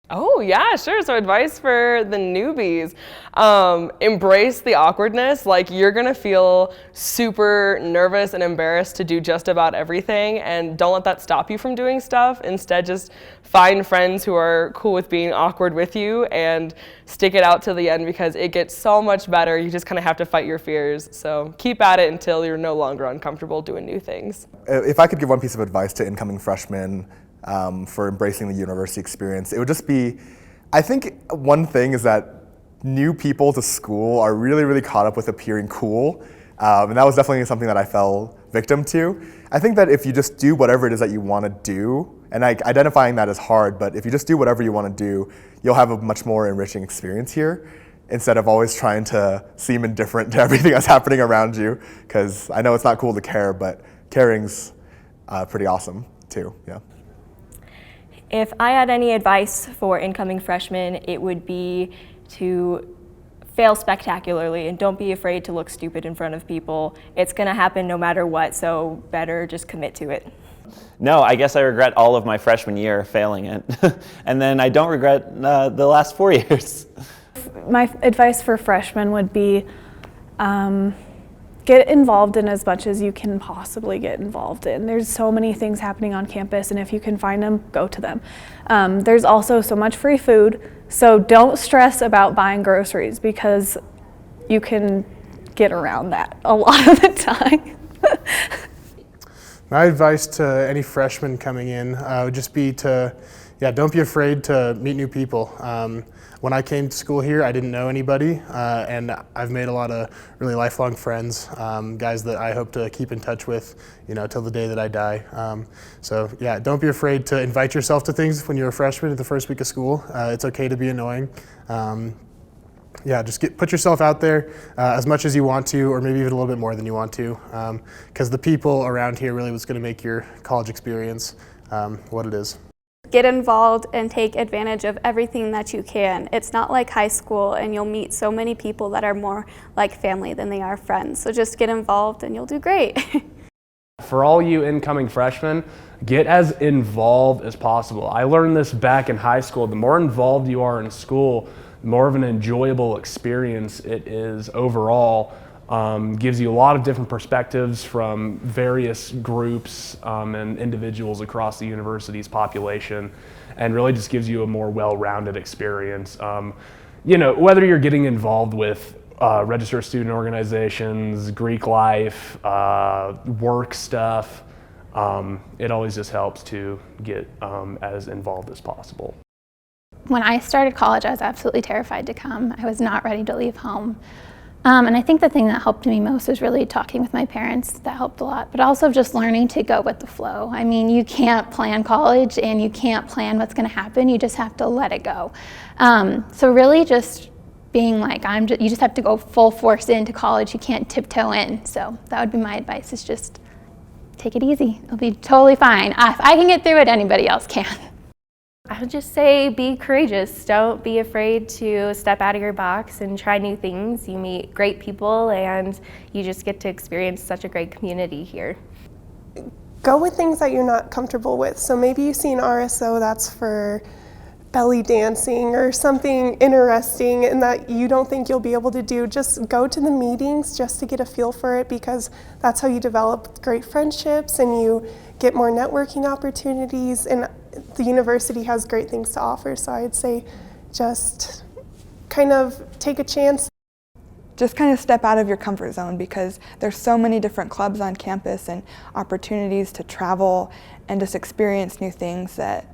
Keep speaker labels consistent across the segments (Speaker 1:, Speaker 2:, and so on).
Speaker 1: Oh yeah, sure. So advice for the newbies, embrace the awkwardness. Like you're gonna feel super nervous and embarrassed to do just about everything, and don't let that stop you from doing stuff. Instead, just find friends who are cool with being awkward with you and stick it out to the end because it gets so much better. You just kind of have to fight your fears. So keep at it until you're no longer uncomfortable doing new things.
Speaker 2: If I could give one piece of advice to incoming freshmen for embracing the university experience, it would just be, I think one thing is that new people to school are really, really caught up with appearing cool. And that was definitely something that I fell victim to. I think that if you just do whatever it is that you want to do, and identifying that is hard, but if you just do whatever you want to do, you'll have a much more enriching experience here instead of always trying to seem indifferent to everything that's happening around you. Because I know it's not cool to care, but caring's pretty awesome too, yeah.
Speaker 3: If I had any advice for incoming freshmen, it would be to fail spectacularly and don't be afraid to look stupid in front of people. It's going to happen no matter what, so better just commit to it.
Speaker 4: No, I guess I regret all of my freshman year failing it. And then I don't regret the last 4 years.
Speaker 5: My advice for freshmen would be get involved in as much as you can possibly get involved in. There's so many things happening on campus, and if you can find them, go to them. There's also so much free food, so don't stress about buying groceries because you can get around that a lot of the time.
Speaker 6: My advice to any freshmen coming in would just be to, don't be afraid to meet new people. When I came to school here, I didn't know anybody, and I've made a lot of really lifelong friends, guys that I hope to keep in touch with, till the day that I die. So yeah, don't be afraid to invite yourself to things when you're a freshman at the first week of school. It's okay to be annoying. Just put yourself out there as much as you want to, or maybe even a little bit more than you want to, because the people around here really was going to make your college experience what it is.
Speaker 7: Get involved and take advantage of everything that you can. It's not like high school, and you'll meet so many people that are more like family than they are friends. So just get involved and you'll do great.
Speaker 8: For all you incoming freshmen, get as involved as possible. I learned this back in high school. The more involved you are in school, the more of an enjoyable experience it is overall. Gives you a lot of different perspectives from various groups and individuals across the university's population, and really just gives you a more well-rounded experience. Whether you're getting involved with registered student organizations, Greek life, work stuff, it always just helps to get as involved as possible.
Speaker 9: When I started college, I was absolutely terrified to come. I was not ready to leave home. And I think the thing that helped me most was really talking with my parents. That helped a lot, but also just learning to go with the flow. I mean, you can't plan college and you can't plan what's going to happen. You just have to let it go. So really just being like, you just have to go full force into college. You can't tiptoe in. So that would be my advice, is just take it easy. It'll be totally fine. If I can get through it, anybody else can.
Speaker 10: I would just say be courageous. Don't be afraid to step out of your box and try new things. You meet great people and you just get to experience such a great community here.
Speaker 11: Go with things that you're not comfortable with. So maybe you see an RSO that's for belly dancing or something interesting and that you don't think you'll be able to do. Just go to the meetings just to get a feel for it, because that's how you develop great friendships and you get more networking opportunities, and the university has great things to offer. So I'd say just kind of take a chance.
Speaker 12: Just kind of step out of your comfort zone, because there's so many different clubs on campus and opportunities to travel and just experience new things that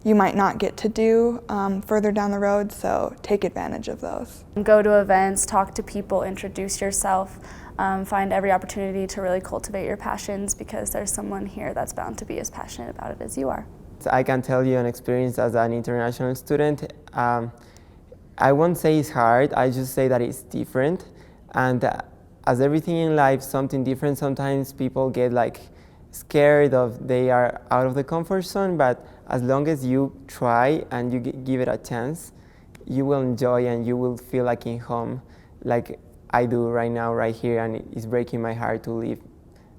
Speaker 12: you might not get to do further down the road, so take advantage of those.
Speaker 7: Go to events, talk to people, introduce yourself, find every opportunity to really cultivate your passions, because there's someone here that's bound to be as passionate about it as you are.
Speaker 13: I can tell you an experience as an international student. I won't say it's hard, I just say that it's different. And as everything in life, something different, sometimes people get scared of they are out of the comfort zone, but as long as you try and you give it a chance, you will enjoy and you will feel like in home, like I do right now, right here, and it's breaking my heart to leave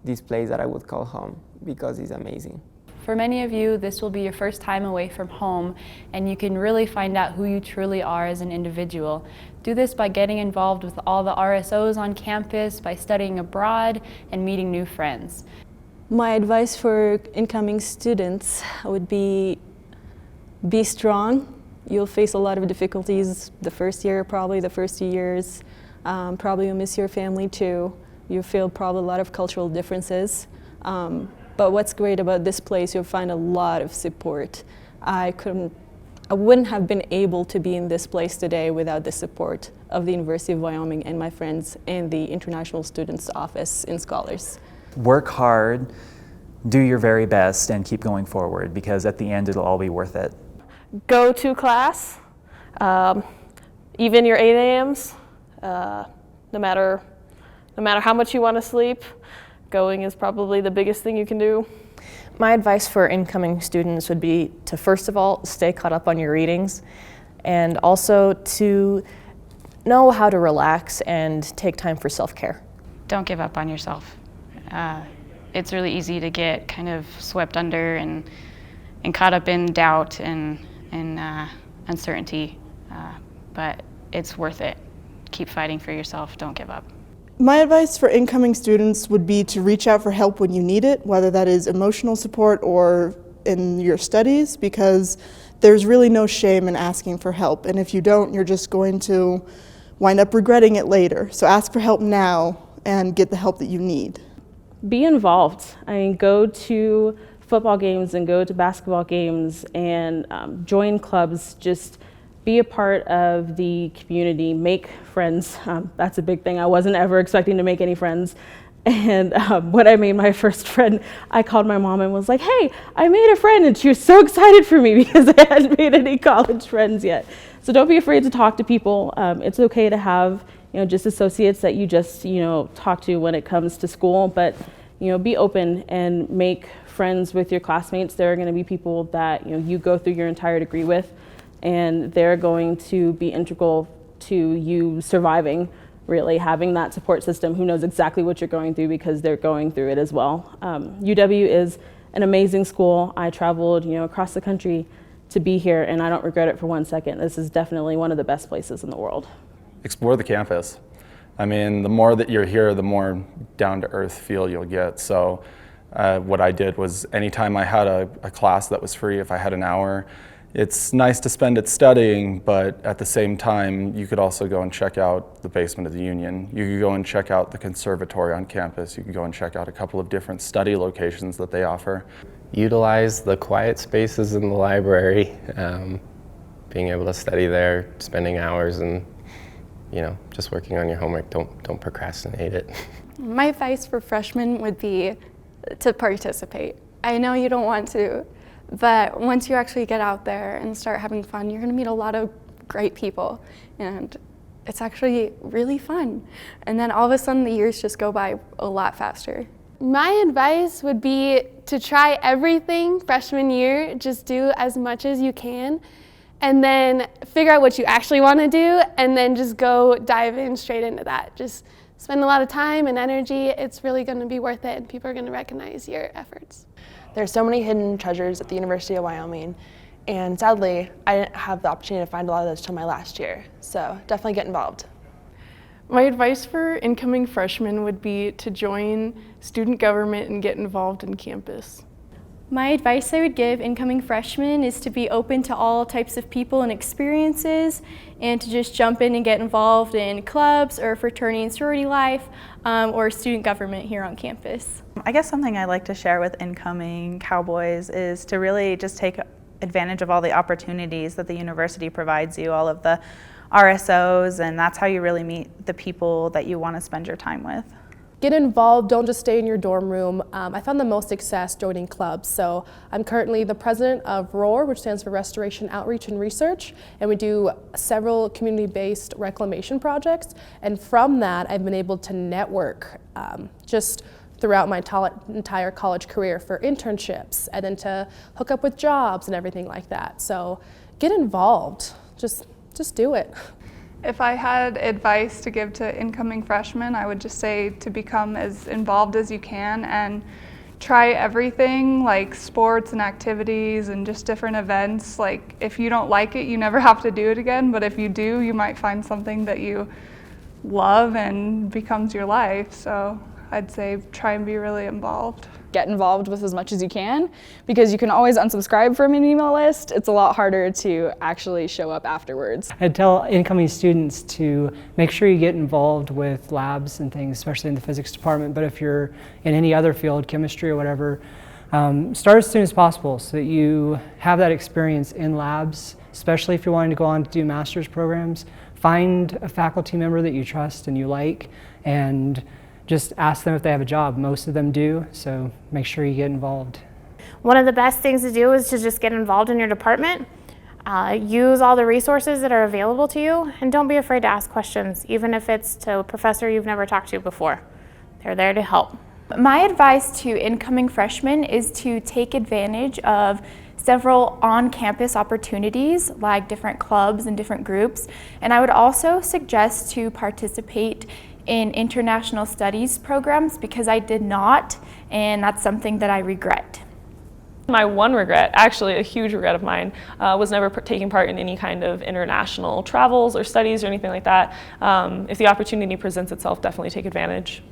Speaker 13: this place that I would call home, because it's amazing.
Speaker 14: For many of you, this will be your first time away from home, and you can really find out who you truly are as an individual. Do this by getting involved with all the RSOs on campus, by studying abroad, and meeting new friends.
Speaker 15: My advice for incoming students would be strong. You'll face a lot of difficulties the first year, probably the first 2 years. Probably you'll miss your family too. You feel probably a lot of cultural differences. But what's great about this place, you'll find a lot of support. I wouldn't have been able to be in this place today without the support of the University of Wyoming and my friends and the International Students Office in Scholars.
Speaker 16: Work hard, do your very best, and keep going forward, because at the end it'll all be worth it.
Speaker 17: Go to class, even your 8 a.m.s, no matter how much you want to sleep. Going is probably the biggest thing you can do.
Speaker 18: My advice for incoming students would be to, first of all, stay caught up on your readings, and also to know how to relax and take time for self-care.
Speaker 19: Don't give up on yourself. It's really easy to get kind of swept under and caught up in doubt and uncertainty, but it's worth it. Keep fighting for yourself, don't give up.
Speaker 20: My advice for incoming students would be to reach out for help when you need it, whether that is emotional support or in your studies, because there's really no shame in asking for help. And if you don't, you're just going to wind up regretting it later. So ask for help now and get the help that you need.
Speaker 21: Be involved. I mean, go to football games and go to basketball games and join clubs. Just be a part of the community, make friends. That's a big thing. I wasn't ever expecting to make any friends. And when I made my first friend, I called my mom and was like, hey, I made a friend. And she was so excited for me because I hadn't made any college friends yet. So don't be afraid to talk to people. It's okay to have, just associates that you just, talk to when it comes to school, but, be open and make friends with your classmates. There are going to be people that, you go through your entire degree with, and they're going to be integral to you surviving, really having that support system who knows exactly what you're going through because they're going through it as well. UW is an amazing school. I traveled, across the country to be here, and I don't regret it for 1 second. This is definitely one of the best places in the world.
Speaker 22: Explore the campus. I mean, the more that you're here, the more down-to-earth feel you'll get. So what I did was anytime I had a class that was free, if I had an hour, it's nice to spend it studying, but at the same time, you could also go and check out the basement of the Union. You could go and check out the conservatory on campus. You could go and check out a couple of different study locations that they offer.
Speaker 23: Utilize the quiet spaces in the library, being able to study there, spending hours and, just working on your homework. Don't procrastinate it.
Speaker 7: My advice for freshmen would be to participate. I know you don't want to, but once you actually get out there and start having fun, you're going to meet a lot of great people, and it's actually really fun. And then all of a sudden the years just go by a lot faster.
Speaker 24: My advice would be to try everything freshman year. Just do as much as you can, and then figure out what you actually want to do, and then just go dive in straight into that. Just spend a lot of time and energy. It's really going to be worth it, and people are going to recognize your efforts.
Speaker 25: There's so many hidden treasures at the University of Wyoming, and sadly, I didn't have the opportunity to find a lot of those till my last year, so definitely get involved.
Speaker 26: My advice for incoming freshmen would be to join student government and get involved in campus.
Speaker 3: My advice I would give incoming freshmen is to be open to all types of people and experiences, and to just jump in and get involved in clubs or fraternity and sorority life, or student government here on campus.
Speaker 27: I guess something I like to share with incoming cowboys is to really just take advantage of all the opportunities that the university provides you, all of the RSOs, and that's how you really meet the people that you want to spend your time with.
Speaker 28: Get involved, don't just stay in your dorm room. I found the most success joining clubs. So I'm currently the president of ROAR, which stands for Restoration Outreach and Research, and we do several community-based reclamation projects. And from that, I've been able to network just throughout my entire college career for internships, and then to hook up with jobs and everything like that. So get involved, just do it.
Speaker 29: If I had advice to give to incoming freshmen, I would just say to become as involved as you can and try everything, like sports and activities and just different events. Like if you don't like it, you never have to do it again, but if you do, you might find something that you love and becomes your life. So I'd say try and be really involved.
Speaker 1: Get involved with as much as you can, because you can always unsubscribe from an email list. It's a lot harder to actually show up afterwards.
Speaker 2: I'd tell incoming students to make sure you get involved with labs and things, especially in the physics department, but if you're in any other field, chemistry or whatever, start as soon as possible so that you have that experience in labs, especially if you're wanting to go on to do master's programs. Find a faculty member that you trust and you like, and just ask them if they have a job. Most of them do, so make sure you get involved.
Speaker 4: One of the best things to do is to just get involved in your department. Use all the resources that are available to you, and don't be afraid to ask questions, even if it's to a professor you've never talked to before. They're there to help.
Speaker 5: My advice to incoming freshmen is to take advantage of several on-campus opportunities like different clubs and different groups, and I would also suggest to participate in international studies programs, because I did not, and that's something that I regret.
Speaker 17: My one regret, actually a huge regret of mine, was never taking part in any kind of international travels or studies or anything like that. If the opportunity presents itself, definitely take advantage.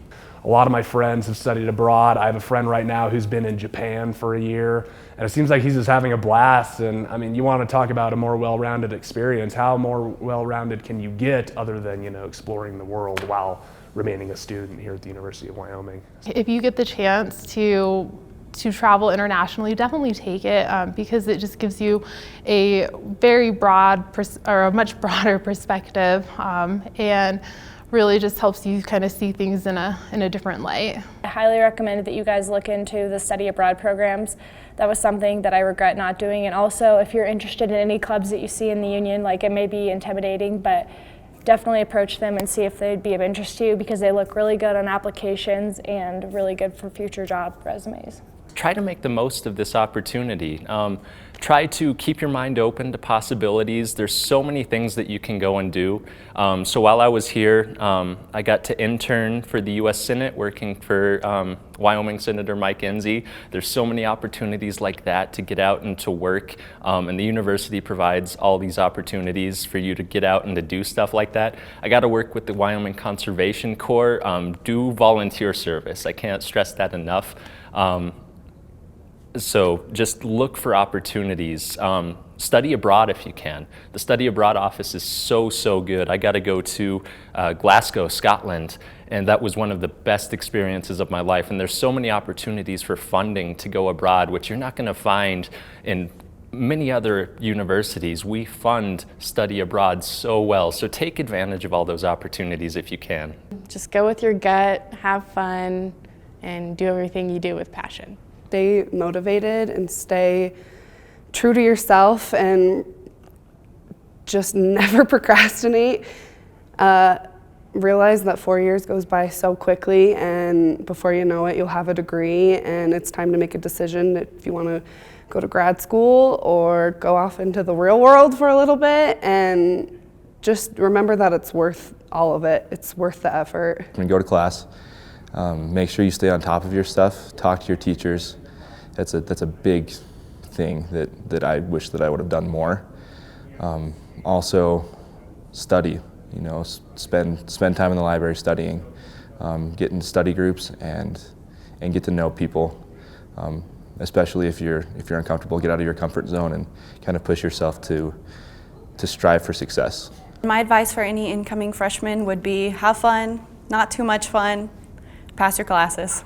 Speaker 6: A lot of my friends have studied abroad. I have a friend right now who's been in Japan for a year, and it seems like he's just having a blast. And I mean, you want to talk about a more well-rounded experience. How more well-rounded can you get other than, you know, exploring the world while remaining a student here at the University of Wyoming?
Speaker 8: If you get the chance to travel internationally, definitely take it, because it just gives you a very broad or a much broader perspective, and really just helps you kind of see things in a different light.
Speaker 9: I highly recommend that you guys look into the study abroad programs. That was something that I regret not doing. And also, if you're interested in any clubs that you see in the union, like, it may be intimidating, but definitely approach them and see if they'd be of interest to you, because they look really good on applications and really good for future job resumes.
Speaker 10: Try to make the most of this opportunity. Try to keep your mind open to possibilities. There's so many things that you can go and do. So while I was here, I got to intern for the U.S. Senate working for Wyoming Senator Mike Enzi. There's so many opportunities like that to get out and to work, and the university provides all these opportunities for you to get out and to do stuff like that. I got to work with the Wyoming Conservation Corps. Do volunteer service. I can't stress that enough. So just look for opportunities. Study abroad if you can. The study abroad office is so good. I got to go to Glasgow, Scotland, and that was one of the best experiences of my life. And there's so many opportunities for funding to go abroad, which you're not going to find in many other universities. We fund study abroad so well. So take advantage of all those opportunities if you can.
Speaker 28: Just go with your gut, have fun, and do everything you do with passion.
Speaker 11: Stay motivated and stay true to yourself, and just never procrastinate. Realize that 4 years goes by so quickly, and before you know it, you'll have a degree, and it's time to make a decision if you want to go to grad school or go off into the real world for a little bit. And just remember that it's worth all of it. It's worth the effort.
Speaker 30: When you go to class, make sure you stay on top of your stuff. Talk to your teachers. That's a big thing that I wish that I would have done more. Also, study. You know, spend time in the library studying. Get in study groups and get to know people. Especially if you're uncomfortable, get out of your comfort zone and kind of push yourself to strive for success.
Speaker 31: My advice for any incoming freshman would be have fun, not too much fun, pass your classes.